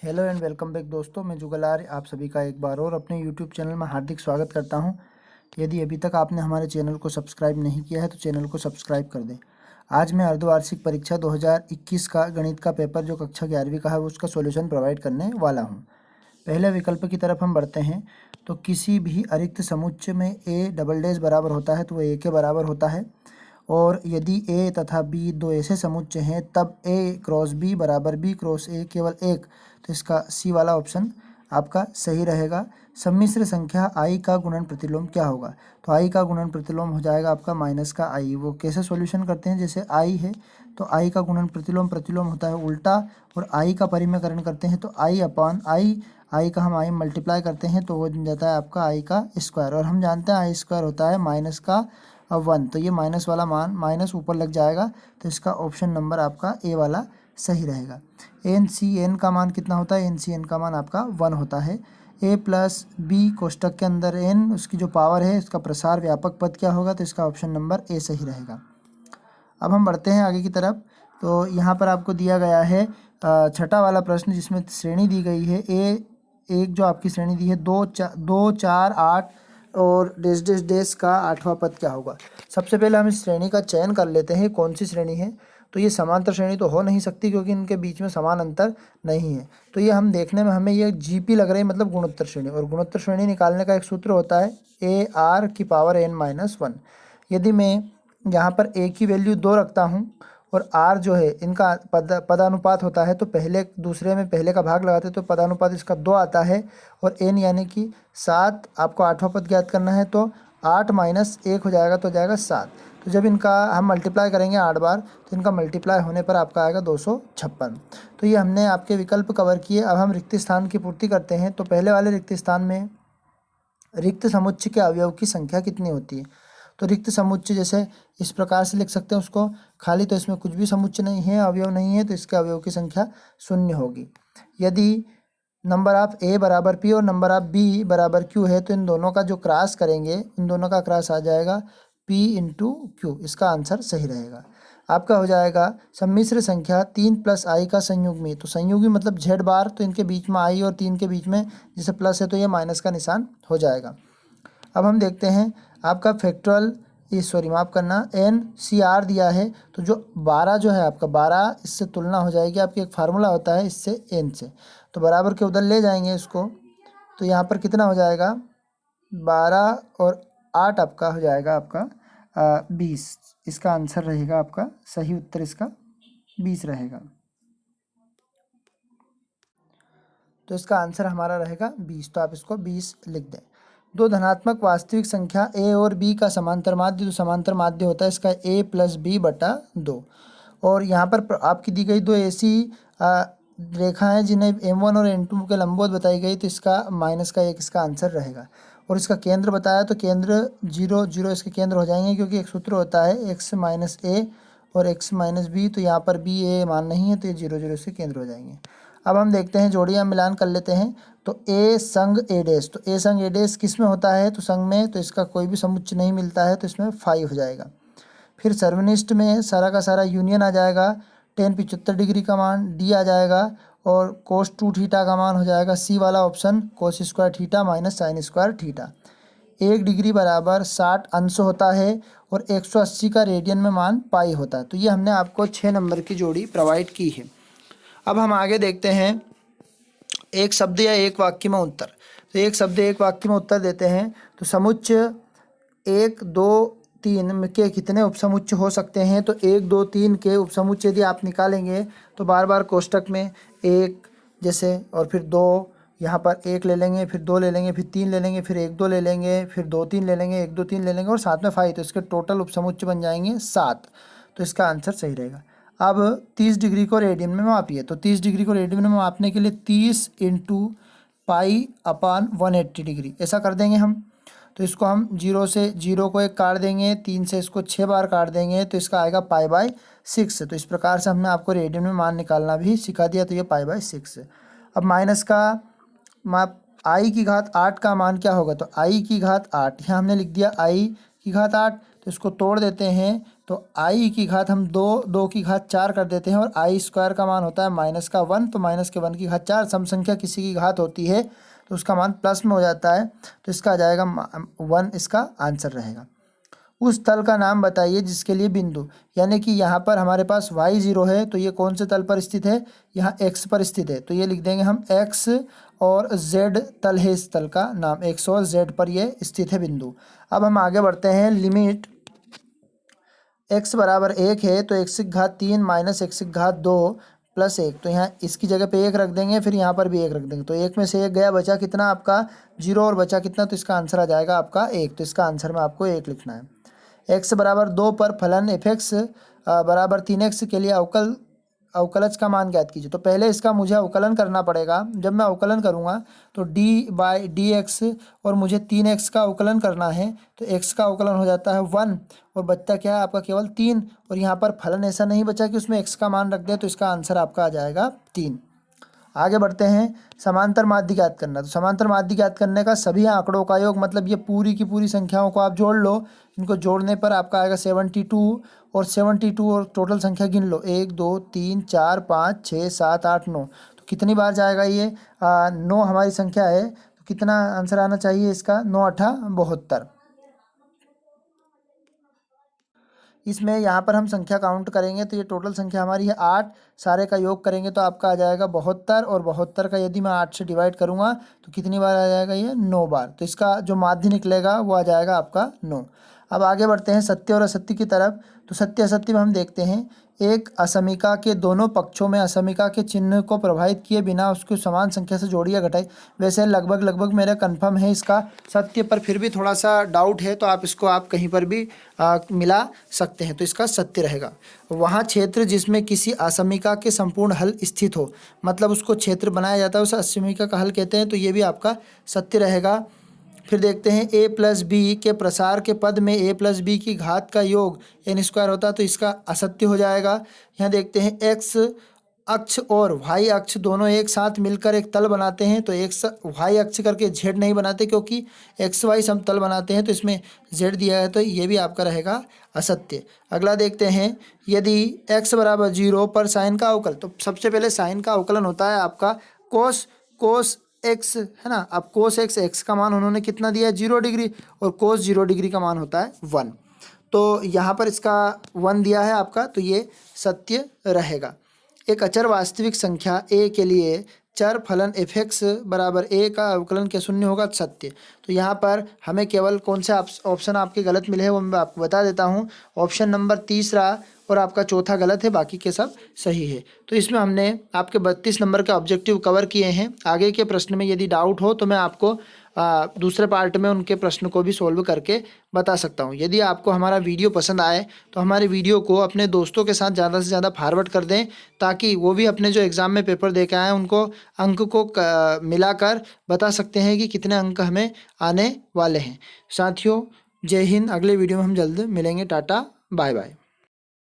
Hello and welcome back दोस्तों, मैं जुगलार आप सभी का एक बार और अपने यूट्यूब चैनल में हार्दिक स्वागत करता हूं। यदि अभी तक आपने हमारे चैनल को सब्सक्राइब नहीं किया है तो चैनल को सब्सक्राइब कर दें। आज मैं अर्धवार्षिक परीक्षा 2021 का गणित का पेपर जो कक्षा 11वीं का है उसका सॉल्यूशन प्रोवाइड करने वाला हूं। पहले विकल्प की तरफ हम बढ़ते हैं। तो किसी भी अरिक्त समुच्चय में ए डबल डैश बराबर होता है तो वो ए के बराबर होता है। और यदि ए तथा बी दो ऐसे समुच्चय हैं तब ए क्रॉस बी बराबर बी क्रॉस ए केवल एक, तो इसका सी वाला ऑप्शन आपका सही रहेगा। सम्मिश्र संख्या आई का गुणन प्रतिलोम क्या होगा? तो आई का गुणन प्रतिलोम हो जाएगा आपका माइनस का आई। वो कैसे सॉल्यूशन करते हैं? जैसे आई है तो आई का गुणन प्रतिलोम प्रतिलोम होता है उल्टा, और आई का परिमेयकरण करते हैं तो आई अपॉन आई, आई का हम आई मल्टीप्लाई करते हैं तो वो बन जाता है आपका आई का स्क्वायर। और हम जानते हैं आई स्क्वायर होता है माइनस का 1, तो ये माइनस वाला मान माइनस ऊपर लग जाएगा, तो इसका ऑप्शन नंबर आपका ए वाला सही रहेगा। एन सी एन का मान कितना होता है? एन सी एन का मान आपका 1 होता है। ए प्लस बी कोष्टक के अंदर एन उसकी जो पावर है इसका प्रसार व्यापक पद क्या होगा? तो इसका ऑप्शन नंबर ए सही रहेगा। अब हम बढ़ते हैं आगे की तरफ। तो यहाँ पर आपको दिया गया है छठा वाला प्रश्न जिसमें श्रेणी दी गई है। एक जो आपकी श्रेणी दी है 2 4 8 और डैश डैश डैश का 8वां पद क्या होगा? सबसे पहले हम इस श्रेणी का चयन कर लेते हैं कौन सी श्रेणी है। तो ये समांतर श्रेणी तो हो नहीं सकती क्योंकि इनके बीच में समान अंतर नहीं है। तो ये हम देखने में हमें ये जीपी लग रही है, मतलब गुणोत्तर श्रेणी। और गुणोत्तर श्रेणी निकालने का एक सूत्र होता है ए आर की पावर एन माइनस 1। यदि मैं यहाँ पर ए की वैल्यू 2 रखता हूँ और आर जो है इनका पदानुपात होता है, तो पहले दूसरे में पहले का भाग लगाते तो पदानुपात इसका 2 आता है। और एन यानी कि 7, आपको 8वां पद ज्ञात करना है तो 8 माइनस 1 हो जाएगा तो हो जाएगा 7। तो जब इनका हम मल्टीप्लाई करेंगे 8 बार तो इनका मल्टीप्लाई होने पर आपका आएगा 256। तो ये हमने आपके विकल्प कवर किए। अब हम रिक्त स्थान की पूर्ति करते हैं। तो पहले वाले रिक्त स्थान में रिक्त समुच्चय के अवयव की संख्या कितनी होती है? तो रिक्त समुच्चय जैसे इस प्रकार से लिख सकते हैं उसको, खाली तो इसमें कुछ भी समुच्चय नहीं है, अवयव नहीं है, तो इसके अवयव की संख्या 0 होगी। यदि नंबर ऑफ ए बराबर पी और नंबर ऑफ बी बराबर क्यू है तो इन दोनों का जो क्रॉस करेंगे, इन दोनों का क्रॉस आ जाएगा पी इंटू क्यू। इसका आंसर सही रहेगा। आपका हो जाएगा सम्मिश्र संख्या 3 प्लस आई का संयुग्मी। तो संयुग्मी मतलब जेड बार, तो इनके बीच में आई और 3 के बीच में जैसे प्लस है तो ये माइनस का निशान हो जाएगा। अब हम देखते हैं आपका फैक्टोरियल, सॉरी माफ़ करना, एन सी आर दिया है। तो जो 12 जो है आपका 12 इससे तुलना हो जाएगी आपकी, एक फार्मूला होता है इससे एन से, तो बराबर के उधर ले जाएंगे इसको। तो यहाँ पर कितना हो जाएगा? 12 और 8 आपका हो जाएगा आपका 20। इसका आंसर रहेगा आपका, सही उत्तर इसका 20 रहेगा। तो इसका आंसर हमारा रहेगा 20, तो आप इसको 20 लिख दें। दो धनात्मक वास्तविक संख्या ए और बी का समांतर माध्य, जो समांतर माध्य होता है इसका ए प्लस बी बटा 2। और यहाँ पर आपकी दी गई दो ऐसी रेखा हैं जिन्हें M1 और M2 के लंबवत बताई गई, तो इसका माइनस का 1 इसका आंसर रहेगा। और इसका केंद्र बताया तो केंद्र 0 0 इसके केंद्र हो जाएंगे, क्योंकि एक सूत्र होता है x माइनस ए और x माइनस बी। तो यहाँ पर बी ए मान नहीं है तो ये 0 0 इसके केंद्र हो जाएंगे। अब हम देखते हैं जोड़ियाँ मिलान कर लेते हैं। तो ए संग ए डैश, तो ए संग ए डैश किस में होता है? तो संग में, तो इसका कोई भी समुच्चय नहीं मिलता है तो इसमें 5 हो जाएगा। फिर सर्वनिष्ठ में सारा का सारा यूनियन आ जाएगा, टेन 75 डिग्री का मान डी आ जाएगा, और कोस 2 थीटा का मान हो जाएगा सी वाला option, cos square theta minus sine square theta. 1 degree बराबर 60 अंश होता है और 180 का रेडियन में मान पाई होता है। तो ये हमने आपको 6 नंबर की जोड़ी प्रोवाइड की है। अब हम आगे देखते हैं एक शब्द या एक वाक्य में उत्तर। तो एक शब्द एक वाक्य में उत्तर देते हैं। तो समुच्चय 1 2 3 के कितने उपसमुच्चय हो सकते हैं? तो 1 2 3 के उपसमुच्चय यदि आप निकालेंगे तो बार बार कोष्टक में 1 जैसे, और फिर 2, यहाँ पर 1 ले लेंगे, फिर 2 ले लेंगे, फिर 3 ले लेंगे, फिर 1 2 ले लेंगे, फिर 2 3 ले लेंगे, 1 2 3 ले लेंगे और साथ में 5, तो इसके टोटल उपसमुच्चय बन जाएंगे 7। तो इसका आंसर सही रहेगा। अब 30 डिग्री को रेडियन में मापिए। तो 30 डिग्री को रेडियन में मापने के लिए 30 इंटू पाई अपान 180 डिग्री ऐसा कर देंगे हम। तो इसको हम 0 से 0 को 1 काट देंगे, 3 से इसको 6 बार काट देंगे, तो इसका आएगा पाई बाय 6। तो इस प्रकार से हमने आपको रेडियन में मान निकालना भी सिखा दिया। तो ये पाई बाय 6। अब माइनस का माप आई की घात 8 का मान क्या होगा? तो आई की घात 8, यहाँ हमने लिख दिया आई की घात 8। तो इसको तोड़ देते हैं, तो आई की घात हम 2 की घात 4 कर देते हैं और आई स्क्वायर का मान होता है -1, तो -1 की घात 4। सम संख्या किसी की घात होती है तो उसका मान प्लस में हो जाता है, तो इसका आ जाएगा 1, इसका आंसर रहेगा। उस तल का नाम बताइए जिसके लिए बिंदु, यानी कि यहाँ पर हमारे पास y0 है, तो ये कौन से तल पर स्थित है, यहाँ x पर स्थित है, तो ये लिख देंगे हम x और z तल है इस तल का नाम, x और z पर ये स्थित है बिंदु। अब हम आगे बढ़ते हैं। लिमिट x बराबर 1 है तो x की घात 3 माइनस x की घात 2 प्लस 1, तो यहाँ इसकी जगह पे 1 रख देंगे, फिर यहाँ पर भी 1 रख देंगे, तो 1 में से 1 गया, बचा कितना आपका 0 और बचा कितना, तो इसका आंसर आ जाएगा आपका 1, तो इसका आंसर में आपको 1 लिखना है। x बराबर 2 पर फलन f(x) बराबर 3x के लिए अवकलज का मान ज्ञात कीजिए। तो पहले इसका मुझे अवकलन करना पड़ेगा। जब मैं अवकलन करूँगा तो d/dx और मुझे 3x का अवकलन करना है, तो x का अवकलन हो जाता है 1 और बचता क्या है आपका केवल 3, और यहाँ पर फलन ऐसा नहीं बचा कि उसमें x का मान रख दें, तो इसका आंसर आपका आ जाएगा 3। आगे बढ़ते हैं। समांतर माध्य ज्ञात करना। तो समांतर माध्य ज्ञात करने का सभी आंकड़ों का योग, मतलब ये पूरी की पूरी संख्याओं को आप जोड़ लो, इनको जोड़ने पर आपका आएगा 72 और 72 और टोटल संख्या गिन लो 1 2 3 4 5 6 7 8 9, तो कितनी बार जाएगा ये 9 हमारी संख्या है, तो कितना आंसर आना चाहिए इसका 9 8 72। इसमें यहाँ पर हम संख्या काउंट करेंगे तो ये टोटल संख्या हमारी है 8, सारे का योग करेंगे तो आपका आ जाएगा 72, और 72 का यदि मैं 8 से डिवाइड करूँगा तो कितनी बार आ जाएगा ये 9 बार, तो इसका जो माध्य निकलेगा वो आ जाएगा आपका 9। अब आगे बढ़ते हैं सत्य और असत्य की तरफ। तो सत्य असत्य में हम देखते हैं। एक असमीका के दोनों पक्षों में असमीका के चिन्ह को प्रभावित किए बिना उसको समान संख्या से जोड़ी या घटाई। वैसे लगभग मेरा कंफर्म है इसका सत्य, पर फिर भी थोड़ा सा डाउट है, तो आप इसको आप कहीं पर भी मिला सकते हैं, तो इसका सत्य रहेगा। वहाँ क्षेत्र जिसमें किसी असमीका के संपूर्ण हल स्थित हो, मतलब उसको क्षेत्र बनाया जाता है, उसे असमीका का हल कहते हैं, तो ये भी आपका सत्य रहेगा। फिर देखते हैं a प्लस बी के प्रसार के पद में a प्लस बी की घात का योग n स्क्वायर होता है, तो इसका असत्य हो जाएगा। यहाँ देखते हैं x अक्ष और y अक्ष दोनों एक साथ मिलकर एक तल बनाते हैं, तो x y अक्ष करके z नहीं बनाते, क्योंकि x y समतल बनाते हैं, तो इसमें z दिया है, तो ये भी आपका रहेगा असत्य। अगला देखते हैं। यदि x बराबर 0 पर साइन का अवकल, तो सबसे पहले साइन का अवकलन होता है आपका कोस x है ना। अब कोस x का मान उन्होंने कितना दिया है 0 डिग्री, और कोस 0 डिग्री का मान होता है 1, तो यहाँ पर इसका 1 दिया है आपका, तो ये सत्य रहेगा। एक अचर वास्तविक संख्या a के लिए चर फलन f(x) बराबर a का अवकलन क्या शून्य होगा, सत्य। तो यहाँ पर हमें केवल कौन से ऑप्शन आपके गलत मिले हैं वो मैं आपको बता देता हूँ। ऑप्शन नंबर 3 और आपका चौथा गलत है, बाकी के सब सही है। तो इसमें हमने आपके 32 नंबर के ऑब्जेक्टिव कवर किए हैं। आगे के प्रश्न में यदि डाउट हो तो मैं आपको दूसरे पार्ट में उनके प्रश्न को भी सोल्व करके बता सकता हूँ। यदि आपको हमारा वीडियो पसंद आए तो हमारे वीडियो को अपने दोस्तों के साथ ज़्यादा से ज़्यादा फॉरवर्ड कर दें, ताकि वो भी अपने जो एग्ज़ाम में पेपर दे के आए उनको अंक को मिलाकर बता सकते हैं कि कितने अंक हमें आने वाले हैं। साथियों, जय हिंद। अगले वीडियो में हम जल्द मिलेंगे। Tata, bye bye.